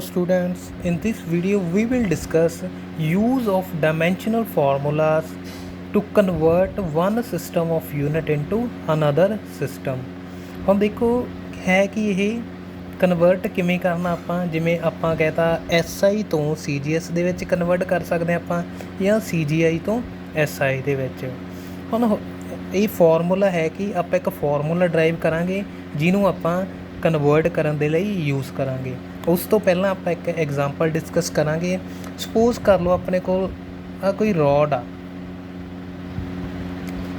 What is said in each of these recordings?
students, in this video we will discuss use of dimensional formulas to convert one system of unit into another system। ਹੁਣ ਦੇਖੋ ਹੈ ਕਿ ਇਹ convert ਕਿਵੇਂ ਕਰਨਾ ਆਪਾਂ, ਜਿਵੇਂ ਆਪਾਂ ਕਹਿਤਾ SI ਤੋਂ CGS ਦੇ ਵਿੱਚ ਕਨਵਰਟ ਕਰ ਸਕਦੇ ਆਪਾਂ ਜਾਂ CGI ਤੋਂ SI ਦੇ ਵਿੱਚ। ਹੁਣ ਇਹ ਫਾਰਮੂਲਾ ਹੈ ਕਿ ਆਪਾਂ ਇੱਕ ਫਾਰਮੂਲਾ ਡਰਾਈਵ ਕਰਾਂਗੇ ਜਿਹਨੂੰ ਆਪਾਂ ਕਨਵਰਟ ਕਰਨ ਦੇ ਲਈ ਯੂਜ਼ ਕਰਾਂਗੇ। ਉਸ ਤੋਂ ਪਹਿਲਾਂ ਆਪਾਂ ਇੱਕ ਐਗਜ਼ਾਮਪਲ ਡਿਸਕਸ ਕਰਾਂਗੇ। ਸਪੋਜ਼ ਕਰ ਲਓ ਆਪਣੇ ਕੋਲ ਆ ਕੋਈ ਰੋਡ ਆ,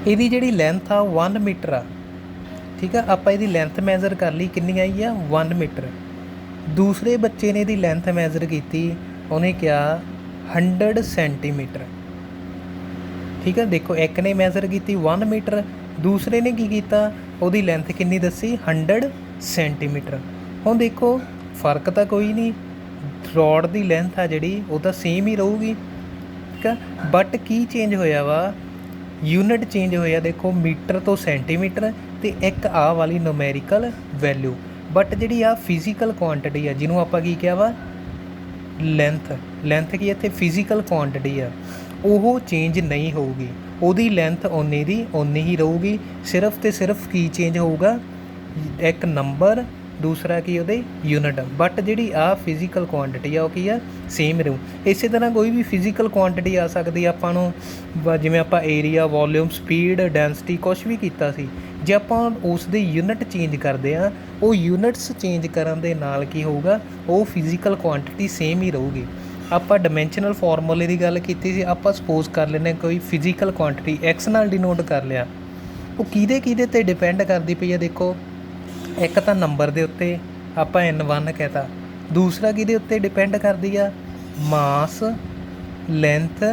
ਇਹਦੀ ਜਿਹੜੀ ਲੈਂਥ ਆ 1 ਮੀਟਰ ਆ, ਠੀਕ ਆ। ਆਪਾਂ ਇਹਦੀ ਲੈਂਥ ਮੈਜ਼ਰ ਕਰ ਲਈ, ਕਿੰਨੀ ਆਈ ਆ 1 ਮੀਟਰ। ਦੂਸਰੇ ਬੱਚੇ ਨੇ ਇਹਦੀ ਲੈਂਥ ਮੈਜ਼ਰ ਕੀਤੀ, ਉਹਨੇ ਕਿਹਾ 100 ਸੈਂਟੀਮੀਟਰ, ਠੀਕ ਆ। ਦੇਖੋ ਇੱਕ ਨੇ ਮੈਜ਼ਰ ਕੀਤੀ 1 ਮੀਟਰ, ਦੂਸਰੇ ਨੇ ਕੀ ਕੀਤਾ, ਉਹਦੀ ਲੈਂਥ ਕਿੰਨੀ ਦੱਸੀ 100 ਸੈਂਟੀਮੀਟਰ। ਹੁਣ ਦੇਖੋ ਫਰਕ ਤਾਂ ਕੋਈ ਨਹੀਂ, ਰੋਡ ਦੀ ਲੈਂਥ ਆ ਜਿਹੜੀ ਉਹ ਤਾਂ ਸੇਮ ਹੀ ਰਹੂਗੀ, ਠੀਕ ਆ। ਬਟ ਕੀ ਚੇਂਜ ਹੋਇਆ ਵਾ, ਯੂਨਿਟ ਚੇਂਜ ਹੋਇਆ। ਦੇਖੋ ਮੀਟਰ ਤੋਂ ਸੈਂਟੀਮੀਟਰ ਅਤੇ ਇੱਕ ਆਹ ਵਾਲੀ ਨੂਮੈਰੀਕਲ ਵੈਲਿਊ। ਬਟ ਜਿਹੜੀ ਆ ਫਿਜ਼ੀਕਲ ਕੁਆਂਟਿਟੀ ਆ ਜਿਹਨੂੰ ਆਪਾਂ ਕੀ ਕਿਹਾ ਵਾ ਲੈਂਥ ਕੀ ਇੱਥੇ ਫਿਜ਼ੀਕਲ ਕੁਆਂਟਿਟੀ ਆ, ਉਹ ਚੇਂਜ ਨਹੀਂ ਹੋਊਗੀ। ਉਹਦੀ ਲੈਂਥ ਓਨੇ ਦੀ ਓਨੀ ਹੀ ਰਹੂਗੀ। ਸਿਰਫ ਅਤੇ ਸਿਰਫ ਕੀ ਚੇਂਜ ਹੋਊਗਾ, ਇੱਕ ਨੰਬਰ, ਦੂਸਰਾ ਕੀ ਉਹਦੇ ਯੂਨਿਟ। ਬਟ ਜਿਹੜੀ ਆ ਫਿਜ਼ੀਕਲ ਕੁਆਂਟਿਟੀ ਆ ਉਹ ਕੀ ਆ, ਸੇਮ ਰਹੂ। ਇਸੇ ਤਰ੍ਹਾਂ ਕੋਈ ਵੀ ਫਿਜ਼ੀਕਲ ਕੁਆਂਟਿਟੀ ਆ ਸਕਦੀ ਆਪਾਂ ਨੂੰ, ਜਿਵੇਂ ਆਪਾਂ ਏਰੀਆ, ਵੋਲਿਊਮ, ਸਪੀਡ, ਡੈਂਸਿਟੀ ਕੁਛ ਵੀ ਕੀਤਾ ਸੀ, ਜੇ ਆਪਾਂ ਉਸ ਦੇ ਯੂਨਿਟ ਚੇਂਜ ਕਰਦੇ ਹਾਂ, ਉਹ ਯੂਨਿਟਸ ਚੇਂਜ ਕਰਨ ਦੇ ਨਾਲ ਕੀ ਹੋਊਗਾ, ਉਹ ਫਿਜ਼ੀਕਲ ਕੁਆਂਟਿਟੀ ਸੇਮ ਹੀ ਰਹੂਗੀ। ਆਪਾਂ ਡਾਇਮੈਂਸ਼ਨਲ ਫਾਰਮੂਲੇ ਦੀ ਗੱਲ ਕੀਤੀ ਸੀ। ਆਪਾਂ ਸਪੋਜ਼ ਕਰ ਲੈਂਦੇ ਕੋਈ ਫਿਜ਼ੀਕਲ ਕੁਆਂਟਿਟੀ x ਨਾਲ ਡਿਨੋਟ ਕਰ ਲਿਆ, ਉਹ ਕਿਹਦੇ 'ਤੇ ਡਿਪੈਂਡ ਕਰਦੀ ਪਈ ਆ। ਦੇਖੋ ਇੱਕ ਤਾਂ ਨੰਬਰ ਦੇ ਉੱਤੇ ਆਪਾਂ N1 ਕਹਿਤਾ, ਦੂਸਰਾ ਕਿਹਦੇ ਉੱਤੇ ਡਿਪੈਂਡ ਕਰਦੀ ਆ, ਮਾਸ, ਲੈਂਥ,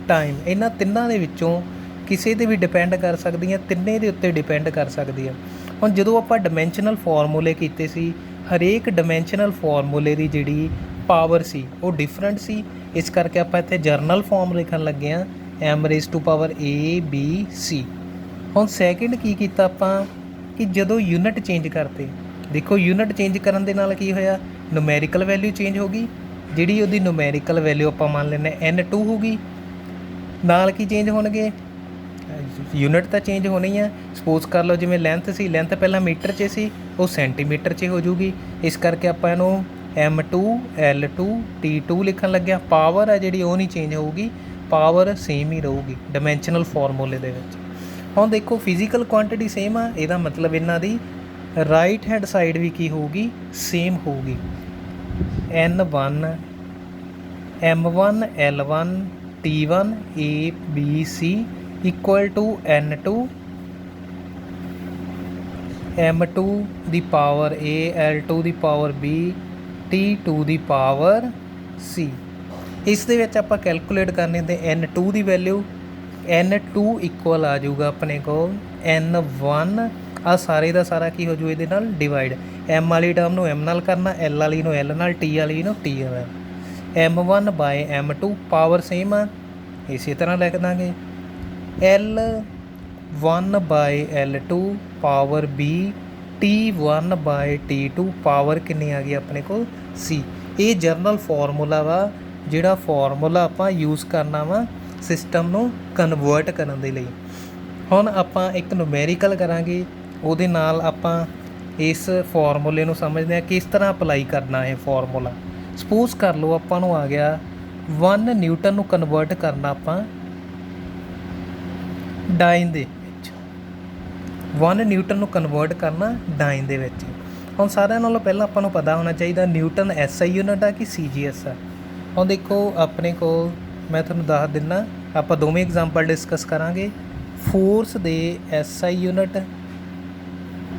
ਟਾਈਮ। ਇਹਨਾਂ ਤਿੰਨਾਂ ਦੇ ਵਿੱਚੋਂ ਕਿਸੇ 'ਤੇ ਵੀ ਡਿਪੈਂਡ ਕਰ ਸਕਦੀ ਆ, ਤਿੰਨੇ ਦੇ ਉੱਤੇ ਡਿਪੈਂਡ ਕਰ ਸਕਦੀ ਆ। ਹੁਣ ਜਦੋਂ ਆਪਾਂ ਡਾਇਮੈਂਸ਼ਨਲ ਫਾਰਮੂਲੇ ਕੀਤੇ ਸੀ, ਹਰੇਕ ਡਾਇਮੈਂਸ਼ਨਲ ਫਾਰਮੂਲੇ ਦੀ ਜਿਹੜੀ ਪਾਵਰ ਸੀ ਉਹ ਡਿਫਰੈਂਟ ਸੀ। ਇਸ ਕਰਕੇ ਆਪਾਂ ਇੱਥੇ ਜਰਨਲ ਫਾਰਮ ਲਿਖਣ ਲੱਗੇ ਹਾਂ m⁴ ਹੁਣ ਸੈਕਿੰਡ ਕੀ ਕੀਤਾ ਆਪਾਂ ਕਿ ਜਦੋਂ ਯੂਨਿਟ ਚੇਂਜ ਕਰਤੇ, ਦੇਖੋ ਯੂਨਿਟ ਚੇਂਜ ਕਰਨ ਦੇ ਨਾਲ ਕੀ ਹੋਇਆ, ਨੂਮੈਰੀਕਲ ਵੈਲਿਊ ਚੇਂਜ ਹੋ ਗਈ। ਜਿਹੜੀ ਉਹਦੀ ਨੂਮੈਰੀਕਲ ਵੈਲਿਊ ਆਪਾਂ ਮੰਨ ਲੈਂਦੇ N2 ਹੋ ਗਈ, ਨਾਲ ਕੀ ਚੇਂਜ ਹੋਣਗੇ, ਯੂਨਿਟ ਤਾਂ ਚੇਂਜ ਹੋਣੀ ਆ। ਸਪੋਜ਼ ਕਰ ਲਓ ਜਿਵੇਂ ਲੈਂਥ ਸੀ, ਲੈਂਥ ਪਹਿਲਾਂ ਮੀਟਰ 'ਚ ਸੀ, ਉਹ ਸੈਂਟੀਮੀਟਰ 'ਚ ਹੋ ਜੂਗੀ। ਇਸ ਕਰਕੇ ਆਪਾਂ ਇਹਨੂੰ M2 L2 T2 ਲਿਖਣ ਲੱਗਿਆ। ਪਾਵਰ ਆ ਜਿਹੜੀ ਉਹ ਨਹੀਂ ਚੇਂਜ ਹੋਊਗੀ, ਪਾਵਰ ਸੇਮ ਹੀ ਰਹੂਗੀ ਡਾਇਮੈਂਸ਼ਨਲ ਫਾਰਮੂਲੇ ਦੇ ਵਿੱਚ। ਹੁਣ ਦੇਖੋ ਫਿਜ਼ੀਕਲ ਕੁਆਂਟਿਟੀ ਸੇਮ ਆ, ਇਹਦਾ ਮਤਲਬ ਇਹਨਾਂ ਦੀ ਰਾਈਟ ਹੈਂਡ ਸਾਈਡ ਵੀ ਕੀ ਹੋਊਗੀ, ਸੇਮ ਹੋਊਗੀ। N1 M1 L1 T1 ABC equal to N2 M2 ਦੀ ਪਾਵਰ A L2 ਦੀ ਪਾਵਰ B T2 ਦੀ ਪਾਵਰ C। ਇਸ ਦੇ ਵਿੱਚ ਆਪਾਂ ਕੈਲਕੂਲੇਟ ਕਰਨੀ ਤੇ N2 ਦੀ ਵੈਲਿਊ, N2 ਇਕੁਅਲ ਆ ਜਾਊਗਾ ਆਪਣੇ ਕੋਲ N1। ਆ ਸਾਰੇ ਦਾ ਸਾਰਾ ਕੀ ਹੋ ਜੂ ਇਹਦੇ ਨਾਲ ਡਿਵਾਈਡ, M ਵਾਲੀ ਟਰਮ ਨੂੰ M ਨਾਲ ਕਰਨਾ, L ਵਾਲੀ ਨੂੰ L ਨਾਲ, T ਵਾਲੀ ਨੂੰ T ਨਾਲ। M1 by M2 power same ਆ, ਇਸੇ ਤਰ੍ਹਾਂ ਲਿਖ ਦਾਂਗੇ L1 by L2 power B T1 by T2 power ਕਿੰਨੀ ਆ ਗਈ ਆਪਣੇ ਕੋਲ C। ਇਹ ਜਰਨਲ ਫਾਰਮੂਲਾ ਵਾ, ਜਿਹੜਾ ਫਾਰਮੂਲਾ ਆਪਾਂ ਯੂਜ਼ ਕਰਨਾ ਵਾ ਸਿਸਟਮ ਨੂੰ ਕਨਵਰਟ ਕਰਨ ਦੇ ਲਈ। ਹੁਣ ਆਪਾਂ ਇੱਕ ਨੂਮੈਰੀਕਲ ਕਰਾਂਗੇ, ਉਹਦੇ ਨਾਲ ਆਪਾਂ ਇਸ ਫਾਰਮੂਲੇ ਨੂੰ ਸਮਝਦੇ ਹਾਂ ਕਿਸ ਤਰ੍ਹਾਂ ਅਪਲਾਈ ਕਰਨਾ ਇਹ ਫਾਰਮੂਲਾ। ਸਪੋਜ਼ ਕਰ ਲਓ ਆਪਾਂ ਨੂੰ ਆ ਗਿਆ 1 ਨਿਊਟਨ ਨੂੰ ਕਨਵਰਟ ਕਰਨਾ ਆਪਾਂ ਡਾਈਨ ਦੇ ਵਿੱਚ, 1 ਨਿਊਟਨ ਨੂੰ ਕਨਵਰਟ ਕਰਨਾ ਡਾਈਨ ਦੇ ਵਿੱਚ। ਹੁਣ ਸਾਰਿਆਂ ਨਾਲੋਂ ਪਹਿਲਾਂ ਆਪਾਂ ਨੂੰ ਪਤਾ ਹੋਣਾ ਚਾਹੀਦਾ ਨਿਊਟਨ SI ਯੂਨਿਟ ਆ ਕਿ CGS ਆ। ਹੁਣ ਦੇਖੋ ਆਪਣੇ ਕੋਲ ਮੈਂ ਤੁਹਾਨੂੰ ਦੱਸ ਦਿੰਦਾ, ਆਪਾਂ ਦੋਵੇਂ ਐਗਜ਼ਾਮਪਲ ਡਿਸਕਸ ਕਰਾਂਗੇ। ਫੋਰਸ ਦੇ SI ਯੂਨਿਟ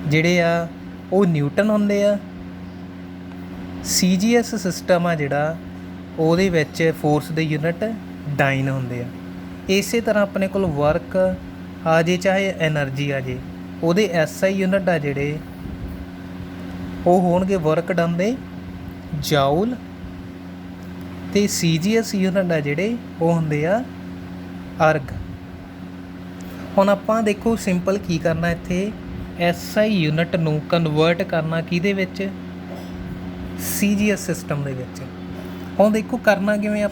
ਜਿਹੜੇ ਆ ਉਹ ਨਿਊਟਨ ਹੁੰਦੇ ਆ, CGS ਸਿਸਟਮ ਆ ਜਿਹੜਾ ਉਹਦੇ ਵਿੱਚ ਫੋਰਸ ਦੇ ਯੂਨਿਟ ਡਾਈਨ ਹੁੰਦੇ ਆ। ਇਸੇ ਤਰ੍ਹਾਂ ਆਪਣੇ ਕੋਲ ਵਰਕ ਆ ਜੇ ਚਾਹੇ ਐਨਰਜੀ ਆ ਜੇ, ਉਹਦੇ SI ਯੂਨਿਟ ਆ ਜਿਹੜੇ ਉਹ ਹੋਣਗੇ ਵਰਕ ਡਨ ਦੇ ਜਾਊਲ, ਅਤੇ CGS ਯੂਨਿਟ ਆ ਜਿਹੜੇ ਉਹ ਹੁੰਦੇ ਆ ਅਰਗ। ਹੁਣ ਆਪਾਂ ਦੇਖੋ ਸਿੰਪਲ ਕੀ ਕਰਨਾ, ਇੱਥੇ SI ਯੂਨਿਟ ਨੂੰ ਕਨਵਰਟ ਕਰਨਾ ਕਿਹਦੇ ਵਿੱਚ, CGS ਸਿਸਟਮ ਦੇ ਵਿੱਚ। ਹੁਣ ਦੇਖੋ ਕਰਨਾ ਕਿਵੇਂ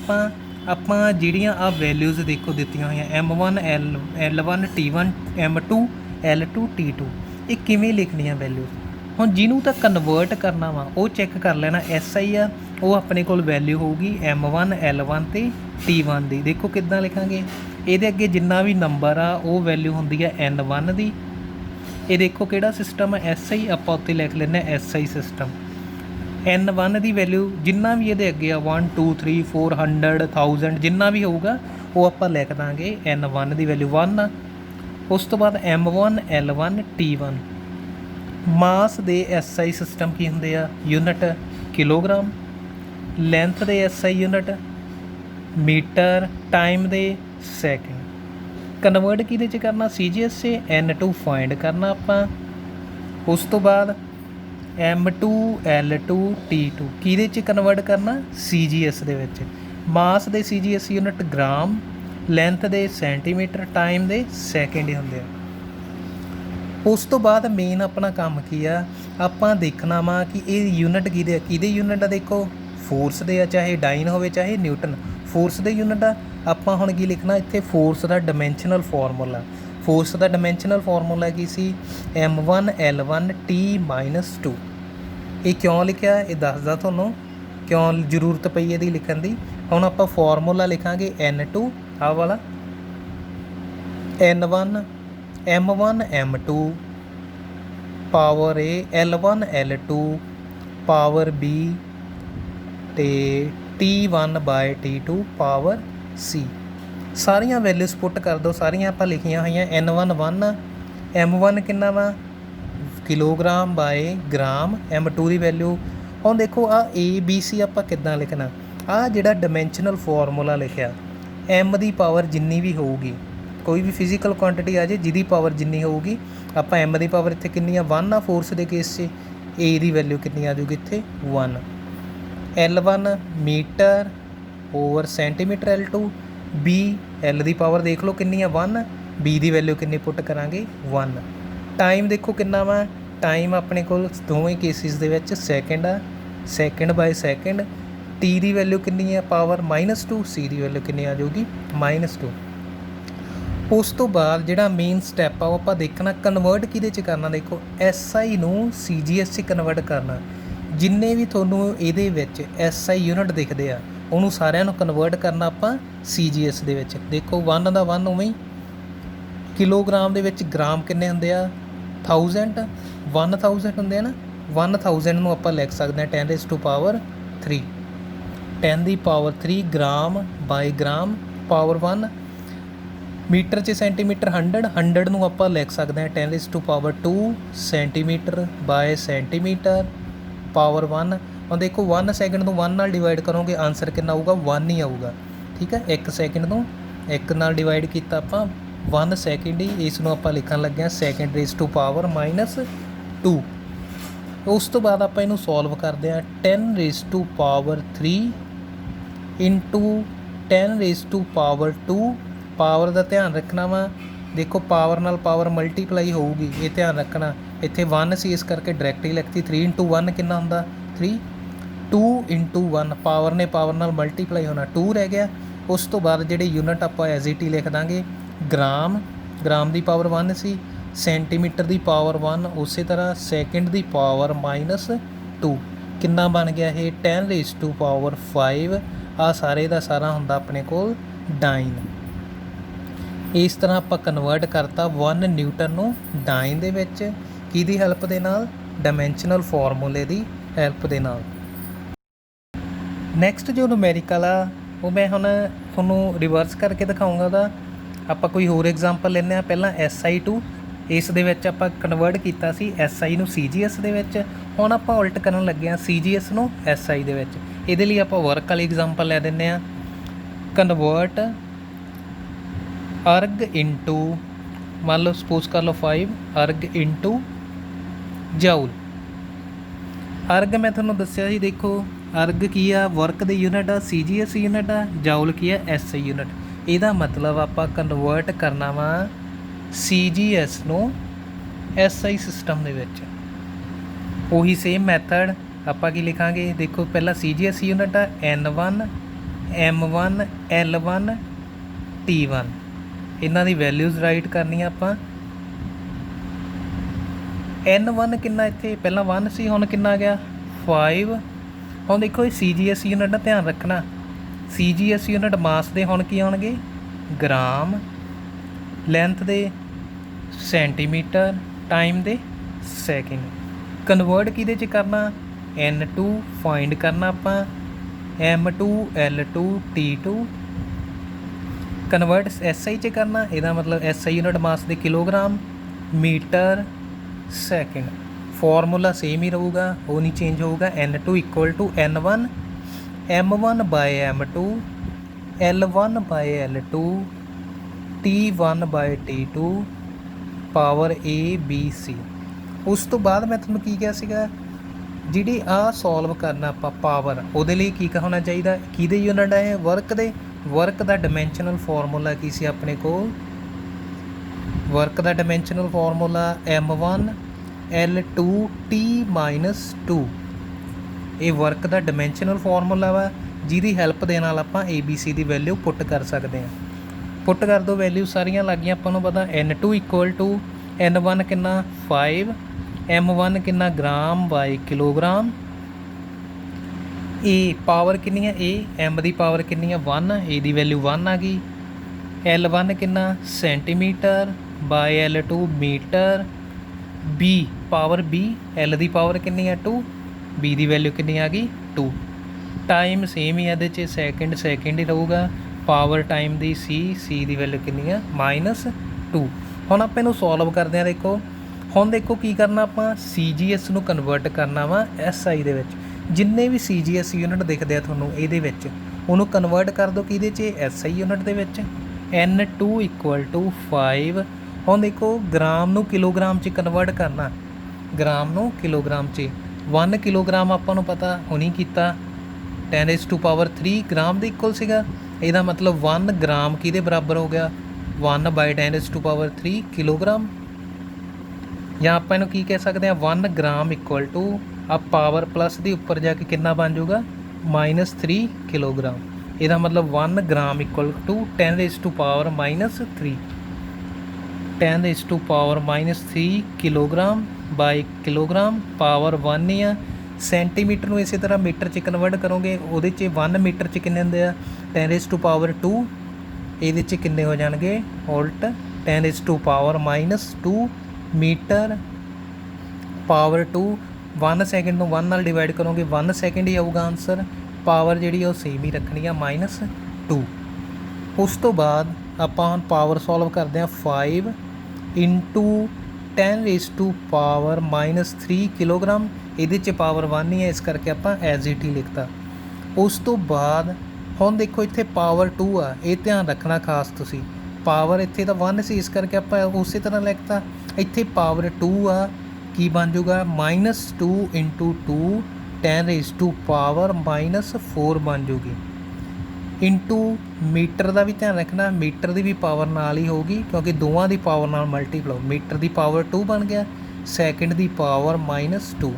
ਆਪਾਂ ਜਿਹੜੀਆਂ ਆ ਵੈਲਿਊਜ਼ ਦੇਖੋ ਦਿੱਤੀਆਂ ਹੋਈਆਂ M1 L1 T1 M2 L2 T2, ਇਹ ਕਿਵੇਂ ਲਿਖਣੀਆਂ ਵੈਲਿਊਜ਼। ਹੁਣ ਜਿਹਨੂੰ ਤਾਂ ਕਨਵਰਟ ਕਰਨਾ ਵਾ ਉਹ ਚੈੱਕ ਕਰ ਲੈਣਾ SI ਆ, ਉਹ ਆਪਣੇ ਕੋਲ ਵੈਲਿਊ ਹੋਊਗੀ M1 L1 ਤੇ T1 ਦੀ। ਦੇਖੋ ਕਿੱਦਾਂ ਲਿਖਾਂਗੇ, ਇਹਦੇ ਅੱਗੇ ਜਿੰਨਾ ਵੀ ਨੰਬਰ ਆ ਉਹ ਵੈਲਿਊ ਹੁੰਦੀ ਆ N1 ਦੀ। ਇਹ ਦੇਖੋ ਕਿਹੜਾ ਸਿਸਟਮ ਹੈ SI, ਆਪਾਂ ਉੱਤੇ ਲਿਖ ਲੈਂਦੇ ਹਾਂ SI ਸਿਸਟਮ। N1 ਦੀ ਵੈਲਿਊ ਜਿੰਨਾ ਵੀ ਇਹਦੇ ਅੱਗੇ ਆ 1 2 3 400 1000 ਜਿੰਨਾ ਵੀ ਹੋਊਗਾ ਉਹ ਆਪਾਂ ਲਿਖ ਦਾਂਗੇ N1 ਦੀ ਵੈਲਿਊ 1 ਆ। ਉਸ ਤੋਂ ਬਾਅਦ M1 L1 T1। ਮਾਸ ਦੇ SI ਸਿਸਟਮ ਕੀ ਹੁੰਦੇ ਆ, ਯੂਨਿਟ ਕਿਲੋਗ੍ਰਾਮ। ਲੈਂਥ ਦੇ SI ਯੂਨਿਟ ਮੀਟਰ। ਟਾਈਮ ਦੇ ਸੈਕਿੰਡ। ਕਨਵਰਟ ਕਿਹਦੇ 'ਚ ਕਰਨਾ, CGS 'ਚ N2 ਫਾਈਂਡ ਕਰਨਾ ਆਪਾਂ। ਉਸ ਤੋਂ ਬਾਅਦ M2 L2 T2 ਕਿਹਦੇ 'ਚ ਕਨਵਰਟ ਕਰਨਾ, CGS ਦੇ ਵਿੱਚ। ਮਾਸ ਦੇ CGS ਯੂਨਿਟ ਗ੍ਰਾਮ, ਲੈਂਥ ਦੇ ਸੈਂਟੀਮੀਟਰ, ਟਾਈਮ ਦੇ ਸੈਕਿੰਡ ਹੀ ਹੁੰਦੇ ਆ। ਉਸ ਤੋਂ ਬਾਅਦ ਮੇਨ ਆਪਣਾ ਕੰਮ ਕੀ ਆ, ਆਪਾਂ ਦੇਖਣਾ ਵਾ ਕਿ ਇਹ ਯੂਨਿਟ ਕਿਹਦੇ ਯੂਨਿਟ ਆ। ਦੇਖੋ ਫੋਰਸ ਦੇ ਆ, ਚਾਹੇ ਡਾਈਨ ਹੋਵੇ ਚਾਹੇ ਨਿਊਟਨ, ਫੋਰਸ ਦੇ ਯੂਨਿਟ ਆ। ਆਪਾਂ ਹੁਣ ਕੀ ਲਿਖਣਾ ਇੱਥੇ, ਫੋਰਸ ਦਾ ਡਾਇਮੈਂਸ਼ਨਲ ਫਾਰਮੂਲਾ। ਫੋਰਸ ਦਾ ਡਾਇਮੈਂਸ਼ਨਲ ਫਾਰਮੂਲਾ ਕੀ ਸੀ, M1 L1 T-2। ਇਹ ਕਿਉਂ ਲਿਖਿਆ ਇਹ ਦੱਸਦਾ ਤੁਹਾਨੂੰ, ਕਿਉਂ ਜ਼ਰੂਰਤ ਪਈ ਇਹਦੀ ਲਿਖਣ ਦੀ। ਹੁਣ ਆਪਾਂ ਫਾਰਮੂਲਾ ਲਿਖਾਂਗੇ N2 ਆਹ ਵਾਲਾ, N1 M1 M2 power A L1 L2 power B ਤੇ T1/T2 ਪਾਵਰ C। ਸਾਰੀਆਂ ਵੈਲਿਊਜ਼ ਪੁੱਟ ਕਰ ਦਿਓ, ਸਾਰੀਆਂ ਆਪਾਂ ਲਿਖੀਆਂ ਹੋਈਆਂ। N1 1 ਆ, M1 ਕਿੰਨਾ ਵਾ, ਕਿਲੋਗ੍ਰਾਮ ਬਾਏ ਗ੍ਰਾਮ। M2 ਦੀ ਵੈਲਿਊ। ਹੁਣ ਦੇਖੋ ਆ ABC ਆਪਾਂ ਕਿੱਦਾਂ ਲਿਖਣਾ, ਆ ਜਿਹੜਾ ਡਾਇਮੈਂਸ਼ਨਲ ਫਾਰਮੂਲਾ ਲਿਖਿਆ, M ਦੀ ਪਾਵਰ ਜਿੰਨੀ ਵੀ ਹੋਊਗੀ, ਕੋਈ ਵੀ ਫਿਜ਼ੀਕਲ ਕੁਆਂਟੀਟੀ ਆ ਜੇ ਜਿਹਦੀ ਪਾਵਰ ਜਿੰਨੀ ਹੋਊਗੀ, ਆਪਾਂ M ਦੀ ਪਾਵਰ ਇੱਥੇ ਕਿੰਨੀ ਆ 1 ਆ ਫੋਰਸ ਦੇ ਕੇਸ 'ਚ। A ਦੀ ਵੈਲਿਊ ਕਿੰਨੀ ਆ ਜਾਊਗੀ ਇੱਥੇ 1। L1 meter over centimeter L2। B L ਦੀ ਪਾਵਰ ਦੇਖ ਲਓ ਕਿੰਨੀ ਆ 1, B ਦੀ ਵੈਲਿਊ ਕਿੰਨੀ ਪੁੱਟ ਕਰਾਂਗੇ 1। ਟਾਈਮ ਦੇਖੋ ਕਿੰਨਾ ਵਾ, ਟਾਈਮ ਆਪਣੇ ਕੋਲ ਦੋਵੇਂ ਕੇਸਿਸ ਦੇ ਵਿੱਚ ਸੈਕਿੰਡ ਆ, ਸੈਕਿੰਡ। T ਦੀ ਵੈਲਿਊ ਕਿੰਨੀ ਆ ਪਾਵਰ -2, C ਦੀ ਵੈਲਿਊ ਕਿੰਨੀ ਆ ਜਾਊਗੀ -2। ਉਸ ਤੋਂ ਬਾਅਦ ਜਿਹੜਾ ਮੇਨ ਸਟੈਪ ਆ ਉਹ ਆਪਾਂ ਦੇਖਣਾ ਕਨਵਰਟ ਕਿਹਦੇ 'ਚ ਕਰਨਾ। ਦੇਖੋ SI ਨੂੰ CGS 'ਚ ਕਨਵਰਟ ਕਰਨਾ। ਜਿੰਨੇ ਵੀ ਤੁਹਾਨੂੰ ਇਹਦੇ ਵਿੱਚ SI ਯੂਨਿਟ ਦਿਖਦੇ ਆ ਉਹਨੂੰ ਸਾਰਿਆਂ ਨੂੰ ਕਨਵਰਟ ਕਰਨਾ ਆਪਾਂ CGS ਦੇ ਵਿੱਚ। ਦੇਖੋ 1 ਦਾ 1 ਉਵੇਂ ਹੀ। ਕਿਲੋਗ੍ਰਾਮ ਦੇ ਵਿੱਚ ਗ੍ਰਾਮ ਕਿੰਨੇ ਹੁੰਦੇ ਆ 1000 ਹੁੰਦੇ ਆ ਨਾ। 1000 ਨੂੰ ਆਪਾਂ ਲਿਖ ਸਕਦੇ ਹਾਂ 10⁻3 10 ਦੀ ਪਾਵਰ 3 ਗ੍ਰਾਮ ਬਾਈ ਗ੍ਰਾਮ ਪਾਵਰ 1। ਮੀਟਰ 'ਚ ਸੈਂਟੀਮੀਟਰ 100 ਨੂੰ ਆਪਾਂ ਲਿਖ ਸਕਦੇ ਹਾਂ 10⁻2 ਸੈਂਟੀਮੀਟਰ ਬਾਏ ਸੈਂਟੀਮੀਟਰ ਪਾਵਰ 1। ਹੁਣ ਦੇਖੋ 1 ਸੈਕਿੰਡ ਨੂੰ 1 ਨਾਲ ਡਿਵਾਈਡ ਕਰੋਗੇ ਆਨਸਰ ਕਿੰਨਾ ਆਊਗਾ 1 ਹੀ ਆਊਗਾ। ਠੀਕ ਹੈ, 1 ਸੈਕਿੰਡ ਨੂੰ 1 ਨਾਲ ਡਿਵਾਈਡ ਕੀਤਾ ਆਪਾਂ 1 ਸੈਕਿੰਡ ਹੀ। ਇਸ ਨੂੰ ਆਪਾਂ ਲਿਖਣ ਲੱਗੇ ਹਾਂ (2). ਉਸ ਤੋਂ ਬਾਅਦ ਆਪਾਂ ਇਹਨੂੰ ਸੋਲਵ ਕਰਦੇ ਹਾਂ 10⁻³ ਇੰਟੂ 10⁻²। ਪਾਵਰ ਦਾ ਧਿਆਨ ਰੱਖਣਾ ਵਾ। ਦੇਖੋ ਪਾਵਰ ਨਾਲ ਪਾਵਰ ਮਲਟੀਪਲਾਈ ਹੋਊਗੀ, ਇਹ ਧਿਆਨ ਰੱਖਣਾ। ਇੱਥੇ 1 ਸੀ ਇਸ ਕਰਕੇ ਡਾਇਰੈਕਟ ਹੀ ਲਿਖਤੀ। 3 × 1 ਕਿੰਨਾ ਹੁੰਦਾ 3। 2 × 1 ਪਾਵਰ ਨੇ ਪਾਵਰ ਨਾਲ ਮਲਟੀਪਲਾਈ ਹੋਣਾ 2 ਰਹਿ ਗਿਆ। ਉਸ ਤੋਂ ਬਾਅਦ ਜਿਹੜੇ ਯੂਨਿਟ ਆਪਾਂ ਐਜ਼ ਇਟ ਹੀ ਲਿਖ ਦਾਂਗੇ ਗ੍ਰਾਮ ਦੀ ਪਾਵਰ 1 ਸੀ, ਸੈਂਟੀਮੀਟਰ ਦੀ ਪਾਵਰ 1 ਉਸੇ ਤਰ੍ਹਾਂ, ਸੈਕਿੰਡ ਦੀ ਪਾਵਰ -2। ਕਿੰਨਾ ਬਣ ਗਿਆ ਇਹ 10⁻5। ਆ ਸਾਰੇ ਦਾ ਸਾਰਾ ਹੁੰਦਾ ਆਪਣੇ ਕੋਲ ਡਾਈਨ। ਇਸ ਤਰ੍ਹਾਂ ਆਪਾਂ ਕਨਵਰਟ ਕਰਤਾ 1 ਨਿਊਟਨ ਨੂੰ ਡਾਈਨ ਦੇ ਵਿੱਚ। ਕਿਹਦੀ ਹੈਲਪ ਦੇ ਨਾਲ, ਡਾਇਮੈਂਸ਼ਨਲ ਫਾਰਮੂਲੇ ਦੀ ਹੈਲਪ ਦੇ ਨਾਲ। ਨੈਕਸਟ ਜੋ ਨੂਮੈਰੀਕਲ ਆ ਉਹ ਮੈਂ ਹੁਣ ਤੁਹਾਨੂੰ ਰਿਵਰਸ ਕਰਕੇ ਦਿਖਾਊਂਗਾ ਉਹਦਾ। ਆਪਾਂ ਕੋਈ ਹੋਰ ਐਗਜ਼ਾਮਪਲ ਲੈਂਦੇ ਹਾਂ। ਪਹਿਲਾਂ SI ਟੂ, ਇਸ ਦੇ ਵਿੱਚ ਆਪਾਂ ਕਨਵਰਟ ਕੀਤਾ ਸੀ SI ਨੂੰ CGS ਦੇ ਵਿੱਚ। ਹੁਣ ਆਪਾਂ ਉਲਟ ਕਰਨ ਲੱਗੇ ਹਾਂ CGS ਨੂੰ SI ਦੇ ਵਿੱਚ। ਇਹਦੇ ਲਈ ਆਪਾਂ ਵਰਕ ਵਾਲੀ ਐਗਜ਼ਾਮਪਲ ਲੈ ਦਿੰਦੇ ਹਾਂ। ਕਨਵਰਟ ਅਰਗ ਇੰਟੂ, ਮੰਨ ਲਓ ਸਪੋਜ਼ ਕਰ ਲਓ 5 ਅਰਗ ਇੰਟੂ ਜਾਊਲ। ਅਰਗ ਮੈਂ ਤੁਹਾਨੂੰ ਦੱਸਿਆ ਸੀ, ਦੇਖੋ ਅਰਗ ਕੀ ਆ, ਵਰਕ ਦੇ ਯੂਨਿਟ ਆ, CGS ਯੂਨਿਟ ਆ। ਜਾਊਲ ਕੀ ਆ, SI ਯੂਨਿਟ। ਇਹਦਾ ਮਤਲਬ ਆਪਾਂ ਕਨਵਰਟ ਕਰਨਾ ਵਾ CGS ਨੂੰ SI ਸਿਸਟਮ ਦੇ ਵਿੱਚ। ਉਹੀ ਸੇਮ ਮੈਥਡ ਆਪਾਂ ਕੀ ਲਿਖਾਂਗੇ, ਦੇਖੋ ਪਹਿਲਾਂ CGS ਯੂਨਿਟ ਆ N1 M1 L1 T1, ਇਹਨਾਂ ਦੀ ਵੈਲਿਊਜ਼ ਰਾਈਟ ਕਰਨੀਆਂ ਆਪਾਂ। N1 ਕਿੰਨਾ ਇੱਥੇ ਪਹਿਲਾਂ 1 ਸੀ, ਹੁਣ ਕਿੰਨਾ ਆ ਗਿਆ 5। ਹੁਣ ਦੇਖੋ ਇਹ CGS ਯੂਨਿਟ ਦਾ ਧਿਆਨ ਰੱਖਣਾ, CGS ਯੂਨਿਟ ਮਾਸ ਦੇ ਹੁਣ ਕੀ ਆਉਣਗੇ ਗ੍ਰਾਮ, ਲੈਂਥ ਦੇ ਸੈਂਟੀਮੀਟਰ, ਟਾਈਮ ਦੇ ਸੈਕਿੰਡ। ਕਨਵਰਟ ਕਿਹਦੇ 'ਚ ਕਰਨਾ, N2 ਫਾਈਂਡ ਕਰਨਾ ਆਪਾਂ, M2 L2 T2 convert SI 'ਚ ਕਰਨਾ, ਇਹਦਾ ਮਤਲਬ SI ਯੂਨਿਟ ਮਾਸ ਦੇ kilogram, metre, second. Formula same ਹੀ ਰਹੂਗਾ, ਉਹ ਨਹੀਂ ਚੇਂਜ ਹੋਊਗਾ। N2 equal to N1 M1 by M2 L1 by L2 T1 by T2 power ABC। ਉਸ ਤੋਂ ਬਾਅਦ ਮੈਂ ਤੁਹਾਨੂੰ ਕੀ ਕਿਹਾ ਸੀਗਾ, ਜਿਹੜੀ ਆਹ ਸੋਲਵ ਕਰਨਾ ਆਪਾਂ ਪਾਵਰ, ਉਹਦੇ ਲਈ ਕੀ ਹੋਣਾ ਚਾਹੀਦਾ, ਕਿਹਦੇ ਯੂਨਿਟ ਹੈ ਵਰਕ ਦੇ। ਵਰਕ ਦਾ ਡਾਇਮੈਂਸ਼ਨਲ ਫਾਰਮੂਲਾ ਕੀ ਸੀ ਆਪਣੇ ਕੋਲ, ਵਰਕ ਦਾ dimensional formula M1 L2 T-2। ਇਹ ਵਰਕ ਦਾ ਡਾਇਮੈਂਸ਼ਨਲ ਫਾਰਮੂਲਾ ਵਾ, ਜਿਹਦੀ ਹੈਲਪ ਦੇ ਨਾਲ ਆਪਾਂ ABC ਦੀ ਵੈਲਿਊ ਪੁੱਟ ਕਰ ਸਕਦੇ ਹਾਂ। ਪੁੱਟ ਕਰ ਦਿਓ, ਵੈਲਿਊ ਸਾਰੀਆਂ ਲੱਗ ਗਈਆਂ ਆਪਾਂ ਨੂੰ ਪਤਾ। N2 ਇਕੁਅਲ ਟੂ N1 ਕਿੰਨਾ 5, M1 ਕਿੰਨਾ ਗ੍ਰਾਮ ਬਾਈ ਕਿਲੋਗ੍ਰਾਮ, ਇਹ ਪਾਵਰ ਕਿੰਨੀ ਆ M ਦੀ ਪਾਵਰ ਕਿੰਨੀ ਆ 1, A ਦੀ ਵੈਲਿਊ 1 ਆ ਗਈ। L1 ਕਿੰਨਾ centimeter by L2 meter, B power B, L ਦੀ ਪਾਵਰ ਕਿੰਨੀ ਆ 2, B ਦੀ ਵੈਲਿਊ ਕਿੰਨੀ ਆ ਗਈ 2। ਟਾਈਮ ਸੇਮ ਹੀ ਇਹਦੇ 'ਚ ਸੈਕਿੰਡ ਹੀ ਰਹੂਗਾ। ਪਾਵਰ ਟਾਈਮ ਦੀ C ਦੀ ਵੈਲਿਊ ਕਿੰਨੀ ਆ -2। ਹੁਣ ਆਪਾਂ ਇਹਨੂੰ ਸੋਲਵ ਕਰਦੇ ਹਾਂ। ਦੇਖੋ ਹੁਣ ਦੇਖੋ ਕੀ ਕਰਨਾ ਆਪਾਂ, CGS ਨੂੰ ਕਨਵਰਟ ਕਰਨਾ ਵਾ SI ਦੇ ਵਿੱਚ। ਜਿੰਨੇ ਵੀ CGS ਯੂਨਿਟ ਦਿਖਦੇ ਆ ਤੁਹਾਨੂੰ ਇਹਦੇ ਵਿੱਚ, ਉਹਨੂੰ ਕਨਵਰਟ ਕਰ ਦਿਓ ਕਿਹਦੇ 'ਚ, SI ਯੂਨਿਟ ਦੇ ਵਿੱਚ। N2 equal to 5। ਹੁਣ ਦੇਖੋ ਗ੍ਰਾਮ ਨੂੰ ਕਿਲੋਗ੍ਰਾਮ 'ਚ ਕਨਵਰਟ ਕਰਨਾ, ਗ੍ਰਾਮ ਨੂੰ ਕਿਲੋਗ੍ਰਾਮ 'ਚ। 1 ਕਿਲੋਗ੍ਰਾਮ ਆਪਾਂ ਨੂੰ ਪਤਾ ਹੁਣੀ ਕੀਤਾ 10⁻³ ਗ੍ਰਾਮ ਦੇ ਇਕੁਅਲ ਸੀਗਾ। ਇਹਦਾ ਮਤਲਬ 1 ਗ੍ਰਾਮ ਕਿਹਦੇ ਬਰਾਬਰ ਹੋ ਗਿਆ 1 ਬਾਈ 10⁻³ ਕਿਲੋਗ੍ਰਾਮ। ਜਾਂ ਆਪਾਂ ਇਹਨੂੰ ਕੀ ਕਹਿ ਸਕਦੇ ਹਾਂ 1 ਗ੍ਰਾਮ ਇਕੁਅਲ ਟੂ ਆ ਪਾਵਰ ਪਲੱਸ ਦੀ ਉੱਪਰ ਜਾ ਕੇ ਕਿੰਨਾ ਬਣ ਜਾਊਗਾ -3 ਕਿਲੋਗ੍ਰਾਮ। ਇਹਦਾ ਮਤਲਬ 1 gram equal to 10⁻³ 10⁻³ kilogram by kilogram, power 1 ਹੀ ਆ। ਸੈਂਟੀਮੀਟਰ ਨੂੰ ਇਸੇ ਤਰ੍ਹਾਂ ਮੀਟਰ 'ਚ ਕਨਵਰਟ ਕਰੋਗੇ, ਉਹਦੇ 'ਚ 1 ਮੀਟਰ 'ਚ ਕਿੰਨੇ ਹੁੰਦੇ ਆ 10⁻²। ਇਹਦੇ 'ਚ ਕਿੰਨੇ ਹੋ ਜਾਣਗੇ ਉਲਟ 10⁻² ਮੀਟਰ, ਪਾਵਰ 2। 1 ਸੈਕਿੰਡ ਨੂੰ 1 ਨਾਲ ਡਿਵਾਈਡ ਕਰੋਗੇ 1 ਸੈਕਿੰਡ ਹੀ ਆਊਗਾ ਆਨਸਰ। ਪਾਵਰ ਜਿਹੜੀ ਉਹ ਸੇਮ ਹੀ ਰੱਖਣੀ ਆ -2। ਉਸ ਤੋਂ ਬਾਅਦ ਆਪਾਂ ਹੁਣ ਪਾਵਰ ਸੋਲਵ ਕਰਦੇ ਹਾਂ 5 × 10⁻³ ਕਿਲੋਗ੍ਰਾਮ। ਇਹਦੇ 'ਚ ਪਾਵਰ 1 ਹੀ ਹੈ, ਇਸ ਕਰਕੇ ਆਪਾਂ ਐਜ਼ ਇਟ ਹੀ ਲਿਖਤਾ। ਉਸ ਤੋਂ ਬਾਅਦ ਹੁਣ ਦੇਖੋ ਇੱਥੇ ਪਾਵਰ 2 ਆ, ਇਹ ਧਿਆਨ ਰੱਖਣਾ ਖਾਸ ਤੁਸੀਂ। ਪਾਵਰ ਇੱਥੇ ਤਾਂ 1 ਸੀ, ਇਸ ਕਰਕੇ ਆਪਾਂ ਉਸੇ ਤਰ੍ਹਾਂ ਲਿਖਤਾ। ਇੱਥੇ ਪਾਵਰ 2 ਆ, ਕੀ ਬਣ ਜਾਊਗਾ -2 × 2 10⁻⁻4 ਬਣ ਜੂਗੀ। ਇੰਟੂ ਮੀਟਰ ਦਾ ਵੀ ਧਿਆਨ ਰੱਖਣਾ, ਮੀਟਰ ਦੀ ਵੀ ਪਾਵਰ ਨਾਲ ਹੀ ਹੋਊਗੀ ਕਿਉਂਕਿ ਦੋਵਾਂ ਦੀ ਪਾਵਰ ਨਾਲ ਮਲਟੀਪਲਾਈ। ਮੀਟਰ ਦੀ ਪਾਵਰ 2 ਬਣ ਗਿਆ, ਸੈਕਿੰਡ ਦੀ ਪਾਵਰ -2।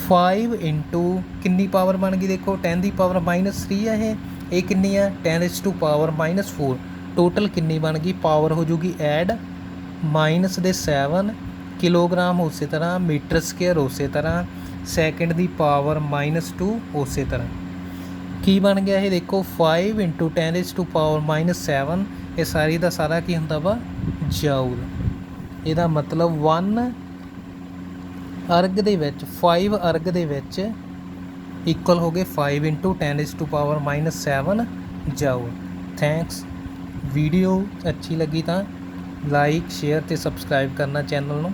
5 ਇੰਟੂ ਕਿੰਨੀ ਪਾਵਰ ਬਣ ਗਈ ਦੇਖੋ 10 ਦੀ ਪਾਵਰ -3 ਆ ਇਹ ਕਿੰਨੀ ਆ 10⁻⁻4। ਟੋਟਲ ਕਿੰਨੀ ਬਣ ਗਈ ਪਾਵਰ ਹੋ ਜੂਗੀ ਐਡ -7 ਕਿਲੋਗ੍ਰਾਮ, ਉਸੇ ਤਰ੍ਹਾਂ ਮੀਟਰ ਸਕੁਅਰ ਉਸੇ ਤਰ੍ਹਾਂ, ਸੈਕਿੰਡ ਦੀ ਪਾਵਰ -2 ਉਸੇ ਤਰ੍ਹਾਂ। ਕੀ ਬਣ ਗਿਆ ਇਹ ਦੇਖੋ 5 × 10⁻⁻7। ਇਹ ਸਾਰੀ ਦਾ ਸਾਰਾ ਕੀ ਹੁੰਦਾ ਵਾ ਜਾਊਲ। ਇਹਦਾ ਮਤਲਬ 1 ਅਰਗ ਦੇ ਵਿੱਚ 5 ਅਰਗ ਦੇ ਵਿੱਚ ਇਕੁਅਲ ਹੋ ਗਏ 5 × 10⁻⁻7 ਜਾਊਲ। ਥੈਂਕਸ। ਵੀਡੀਓ ਅੱਛੀ ਲੱਗੀ ਤਾਂ ਲਾਈਕ ਸ਼ੇਅਰ ਅਤੇ ਸਬਸਕ੍ਰਾਈਬ ਕਰਨਾ ਚੈਨਲ ਨੂੰ।